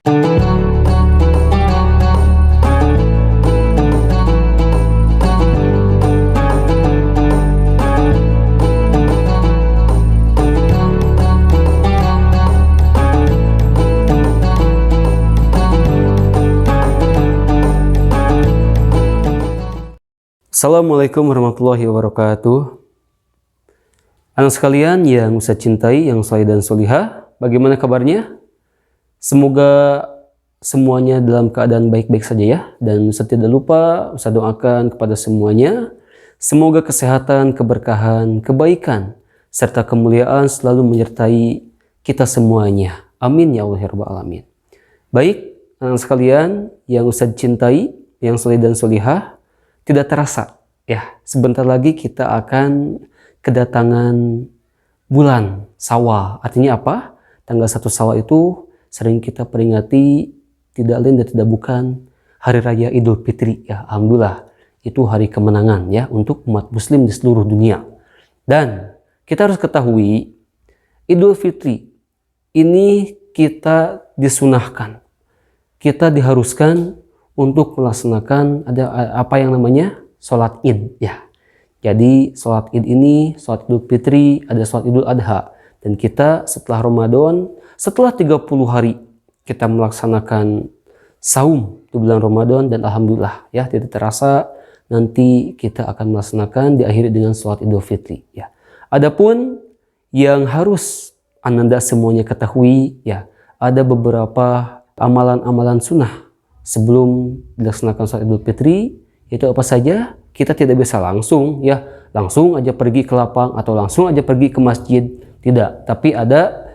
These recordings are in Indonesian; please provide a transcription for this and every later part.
Assalamualaikum warahmatullahi wabarakatuh. Anak sekalian yang saya cintai, yang soleh dan solihah, bagaimana kabarnya? Semoga semuanya dalam keadaan baik-baik saja ya. Dan saya tidak lupa saya doakan kepada semuanya, semoga kesehatan, keberkahan, kebaikan, serta kemuliaan selalu menyertai kita semuanya. Amin ya Allah ya Rabbal Alamin. Baik, anak sekalian yang saya cintai, yang soleh dan solihah, tidak terasa ya, sebentar lagi kita akan kedatangan bulan Syawal. Artinya apa? Tanggal 1 Syawal itu sering kita peringati tidak lain dan tidak bukan Hari Raya Idul Fitri ya. Alhamdulillah, itu hari kemenangan ya untuk umat muslim di seluruh dunia. Dan kita harus ketahui Idul Fitri ini kita disunahkan, kita diharuskan untuk melaksanakan ada apa yang namanya sholat id ya. Jadi sholat id ini, sholat idul fitri, ada sholat idul adha. Dan kita setelah Ramadan, setelah 30 hari kita melaksanakan saum di bulan Ramadan, dan alhamdulillah ya, tidak terasa nanti kita akan melaksanakan diakhiri dengan sholat idul fitri ya. Adapun yang harus Ananda semuanya ketahui ya, ada beberapa amalan-amalan sunnah sebelum dilaksanakan sholat idul fitri. Itu apa saja? Kita tidak bisa langsung aja pergi ke lapang atau langsung aja pergi ke masjid, tidak. Tapi ada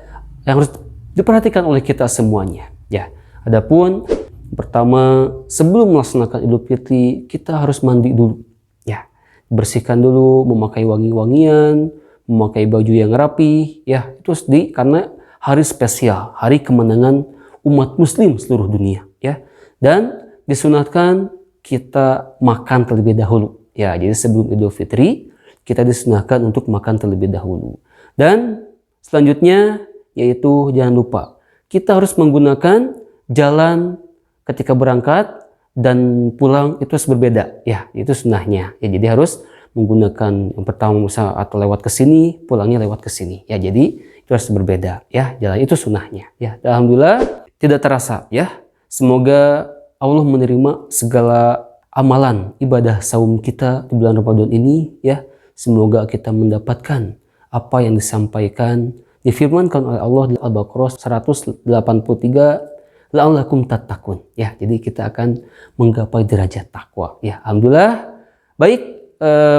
yang harus diperhatikan oleh kita semuanya ya. Adapun pertama, sebelum melaksanakan idul fitri kita harus mandi dulu ya, bersihkan dulu, memakai wangi-wangian, memakai baju yang rapi ya. Itu karena hari spesial, hari kemenangan umat muslim seluruh dunia ya. Dan disunahkan kita makan terlebih dahulu ya. Jadi sebelum Idul Fitri kita disunahkan untuk makan terlebih dahulu. Dan selanjutnya yaitu jangan lupa kita harus menggunakan jalan ketika berangkat dan pulang itu harus berbeda ya. Itu sunnahnya ya. Jadi harus menggunakan yang pertama misalnya atau lewat ke sini, pulangnya lewat ke sini ya. Jadi itu harus berbeda ya. Jalan itu sunnahnya ya. Alhamdulillah tidak terasa ya. Semoga Allah menerima segala amalan ibadah saum kita di bulan Ramadan ini ya. Semoga kita mendapatkan apa yang disampaikan, difirmankan oleh Allah di Al-Baqarah 183, la'allakum tattaqun ya. Jadi kita akan menggapai derajat takwa ya. Alhamdulillah. Baik,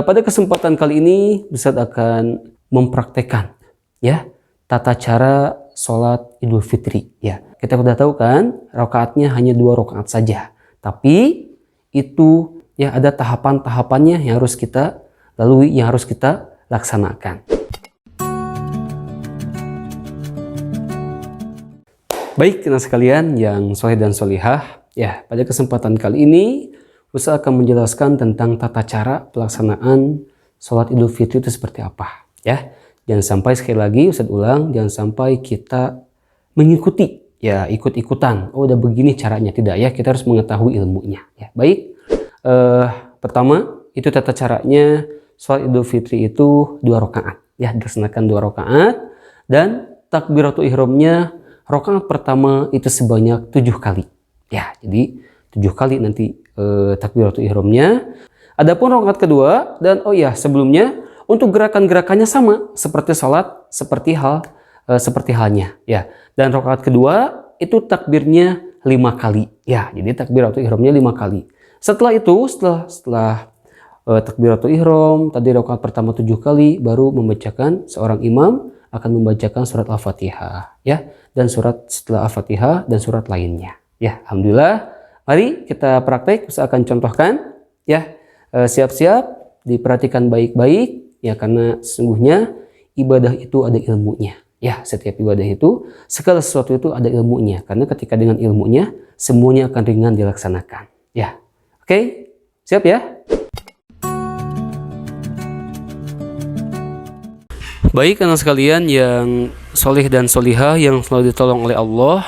pada kesempatan kali ini Ustaz akan mempraktekkan ya tata cara sholat Idul Fitri ya. Kita sudah tahu kan rakaatnya hanya 2 rakaat saja, tapi itu ya ada tahapan-tahapannya yang harus kita lalui, yang harus kita laksanakan. Baik teman sekalian yang soleh dan solihah ya, pada kesempatan kali ini Ustaz akan menjelaskan tentang tata cara pelaksanaan sholat Idul Fitri itu seperti apa ya. Jangan sampai, sekali lagi Ustaz ulang, jangan sampai kita mengikuti ya, ikut-ikutan. Oh udah begini caranya, tidak ya. Kita harus mengetahui ilmunya ya. Baik, pertama itu tata caranya sholat Idul Fitri itu 2 rakaat ya, dilaksanakan 2 rakaat. Dan takbiratul ihramnya rakaat pertama itu sebanyak 7 kali ya. Jadi 7 kali nanti takbiratul ihramnya. Adapun rakaat kedua, dan oh ya sebelumnya untuk gerakan-gerakannya sama seperti sholat, seperti halnya ya. Dan rakaat kedua itu takbirnya 5 kali ya. Jadi takbiratul ihramnya 5 kali. Setelah itu, setelah takbiratul ihram tadi rakaat pertama 7 kali, baru membacakan, seorang imam akan membacakan surat Al-Fatihah ya, dan surat setelah Al-Fatihah dan surat lainnya ya. Alhamdulillah. Mari kita praktek, saya akan contohkan ya. Siap-siap, diperhatikan baik-baik ya, karena sesungguhnya ibadah itu ada ilmunya ya. Setiap ibadah itu, segala sesuatu itu ada ilmunya, karena ketika dengan ilmunya semuanya akan ringan dilaksanakan ya. Oke, siap ya. Baik anak sekalian yang solih dan solihah yang selalu ditolong oleh Allah,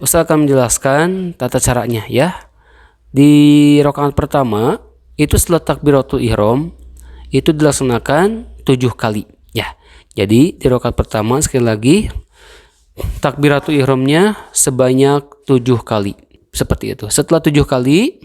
Ustaz akan menjelaskan tata caranya ya. Di rakaat pertama itu setelah takbiratul ihram itu dilaksanakan 7 kali ya. Jadi di rakaat pertama sekali lagi takbiratul ihramnya sebanyak 7 kali. Seperti itu. Setelah 7 kali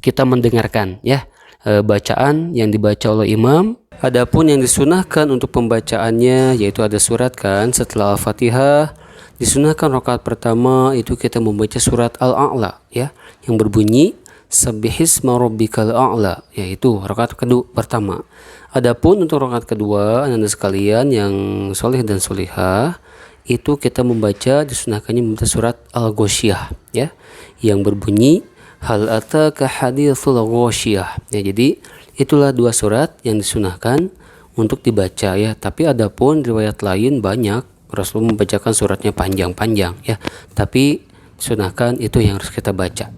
kita mendengarkan ya bacaan yang dibaca oleh imam. Adapun yang disunahkan untuk pembacaannya yaitu ada surat kan setelah Al-Fatihah. Disunahkan rakaat pertama itu kita membaca surat Al-A'la ya yang berbunyi Sabbihisma rabbikal a'la, yaitu rakaat kedua pertama. Adapun untuk rakaat kedua Anda sekalian yang soleh dan solihah itu kita membaca disunahkannya membaca surat Al-Ghasyiyah ya yang berbunyi Hal ataka haditsul ghasyiyah. Ya, jadi itulah 2 surat yang disunahkan untuk dibaca ya. Tapi adapun riwayat lain banyak Rasul membacakan suratnya panjang-panjang ya. Tapi disunahkan itu yang harus kita baca.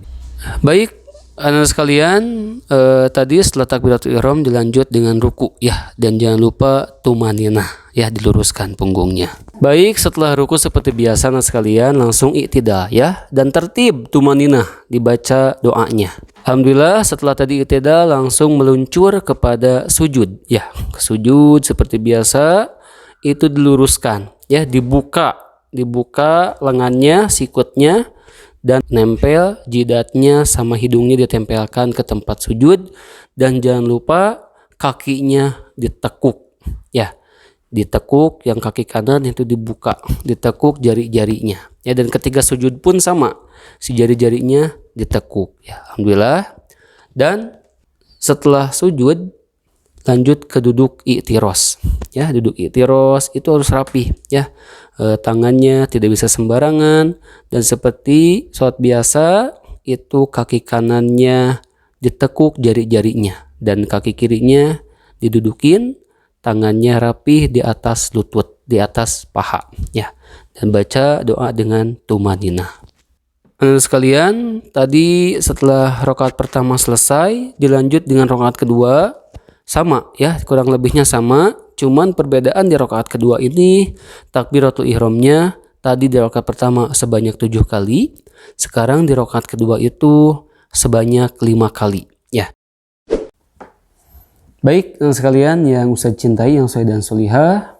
Baik, anak sekalian, tadi setelah takbiratul ihram dilanjut dengan ruku ya, dan jangan lupa tumaninah ya, diluruskan punggungnya. Baik, setelah ruku seperti biasa anak sekalian langsung i'tidal ya, dan tertib tumaninah dibaca doanya. Alhamdulillah setelah tadi i'tidal langsung meluncur kepada sujud ya, ke sujud seperti biasa itu diluruskan ya, dibuka lengannya, sikutnya, dan nempel jidatnya sama hidungnya ditempelkan ke tempat sujud, dan jangan lupa kakinya ditekuk ya, ditekuk yang kaki kanan itu dibuka, ditekuk jari-jarinya ya, dan ketika sujud pun sama, si jari-jarinya ditekuk ya. Alhamdulillah. Dan setelah sujud lanjut ke duduk i'tiros ya. Duduk i'tiros itu harus rapi ya, tangannya tidak bisa sembarangan, dan seperti sholat biasa itu kaki kanannya ditekuk jari-jarinya dan kaki kirinya didudukin, tangannya rapih di atas lutut, di atas paha ya, dan baca doa dengan tumaninah. Sekalian, tadi setelah rakaat pertama selesai dilanjut dengan rakaat kedua sama ya, kurang lebihnya sama, cuman perbedaan di rakaat kedua ini takbiratul ihramnya tadi di rakaat pertama sebanyak 7 kali, sekarang di rakaat kedua itu sebanyak 5 kali ya. Baik sekalian yang Ustaz cintai, yang soleh dan solihah,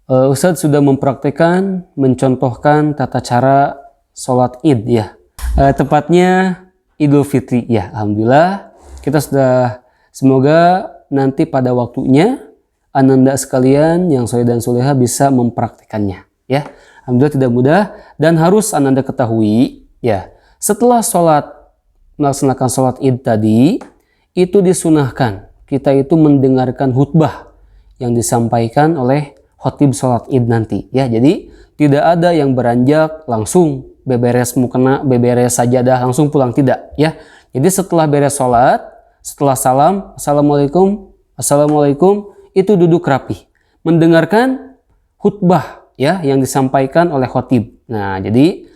Ustaz sudah mempraktekkan, mencontohkan tata cara sholat id ya, tepatnya Idul Fitri ya. Alhamdulillah kita sudah, semoga nanti pada waktunya ananda sekalian yang soleh dan solehah bisa mempraktekannya ya. Alhamdulillah tidak mudah, dan harus ananda ketahui ya, setelah melaksanakan sholat id tadi itu disunahkan kita itu mendengarkan khutbah yang disampaikan oleh khotib sholat id nanti ya. Jadi tidak ada yang beranjak langsung beberes mukena, beberes sajadah langsung pulang, tidak ya. Jadi setelah beres sholat, setelah salam assalamualaikum itu duduk rapi mendengarkan khutbah ya yang disampaikan oleh khotib. Nah, jadi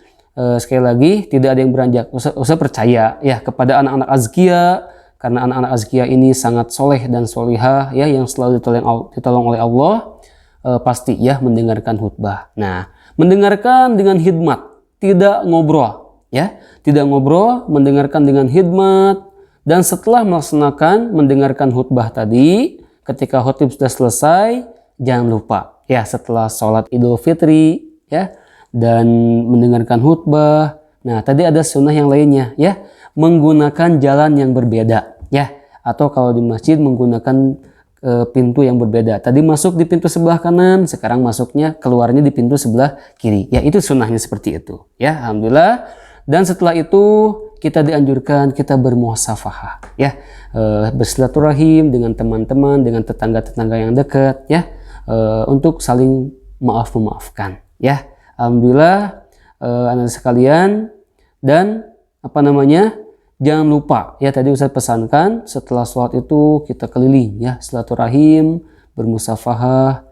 sekali lagi tidak ada yang beranjak. Usah percaya ya kepada anak-anak azkia, karena anak-anak azkia ini sangat soleh dan solihah ya, yang selalu ditolong oleh Allah, pasti ya mendengarkan khutbah. Nah, mendengarkan dengan hikmat, tidak ngobrol ya, tidak ngobrol, mendengarkan dengan hikmat. Dan setelah melaksanakan mendengarkan khutbah tadi, ketika khutib sudah selesai, jangan lupa ya setelah sholat Idul Fitri ya dan mendengarkan khutbah. Nah, tadi ada sunnah yang lainnya ya, menggunakan jalan yang berbeda ya, atau kalau di masjid menggunakan pintu yang berbeda. Tadi masuk di pintu sebelah kanan, sekarang masuknya keluarnya di pintu sebelah kiri ya, itu sunnahnya seperti itu ya. Alhamdulillah. Dan setelah itu kita dianjurkan kita bermuasafahah ya, bersilaturahim dengan teman-teman, dengan tetangga-tetangga yang dekat ya, untuk saling memaafkan ya. Alhamdulillah anak sekalian. Dan jangan lupa ya, tadi Ustaz pesankan setelah sholat itu kita keliling ya, silaturahim, bermusafahah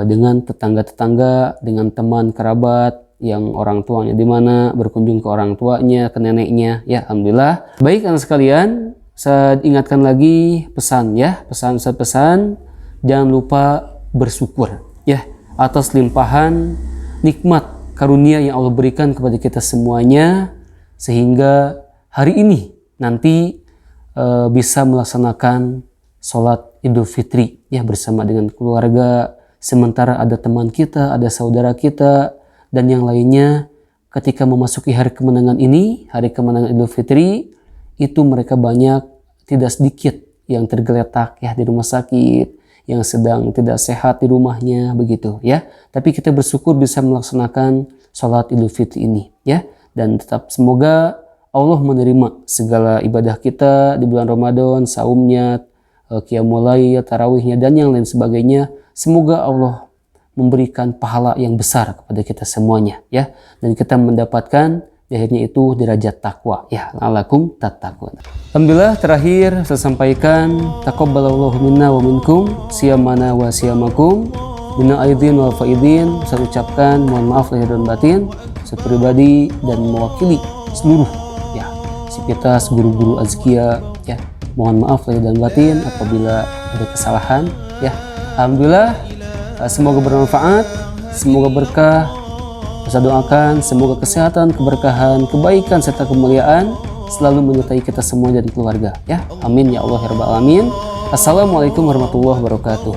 dengan tetangga-tetangga, dengan teman kerabat yang orang tuanya di mana, berkunjung ke orang tuanya, ke neneknya ya. Alhamdulillah. Baik anak sekalian, saya ingatkan lagi pesan ya, pesan jangan lupa bersyukur ya atas limpahan nikmat karunia yang Allah berikan kepada kita semuanya, sehingga hari ini nanti bisa melaksanakan sholat Idul Fitri ya bersama dengan keluarga, sementara ada teman kita, ada saudara kita, dan yang lainnya ketika memasuki hari kemenangan ini, hari kemenangan Idul Fitri, itu mereka banyak, tidak sedikit yang tergeletak ya di rumah sakit, yang sedang tidak sehat di rumahnya begitu ya. Tapi kita bersyukur bisa melaksanakan sholat Idul Fitri ini ya, dan tetap semoga Allah menerima segala ibadah kita di bulan Ramadan, saumnya, qiyamul lail, tarawihnya, dan yang lain sebagainya. Semoga Allah memberikan pahala yang besar kepada kita semuanya ya, dan kita mendapatkan di akhirnya itu derajat takwa ya, la'allakum tattaqun. Alhamdulillah, terakhir saya sampaikan taqabbalallahu minna wa minkum siyamana wa siyamakum minal aidin wal faidin. Saya ucapkan mohon maaf lahir dan batin saya pribadi dan mewakili seluruh ya sivitas guru-guru azkia ya, mohon maaf lahir dan batin apabila ada kesalahan ya. Alhamdulillah, semoga bermanfaat, semoga berkah. Saya doakan semoga kesehatan, keberkahan, kebaikan serta kemuliaan selalu menyertai kita semua dan keluarga ya. Amin ya Allah ya rabbal alamin. Assalamualaikum warahmatullahi wabarakatuh.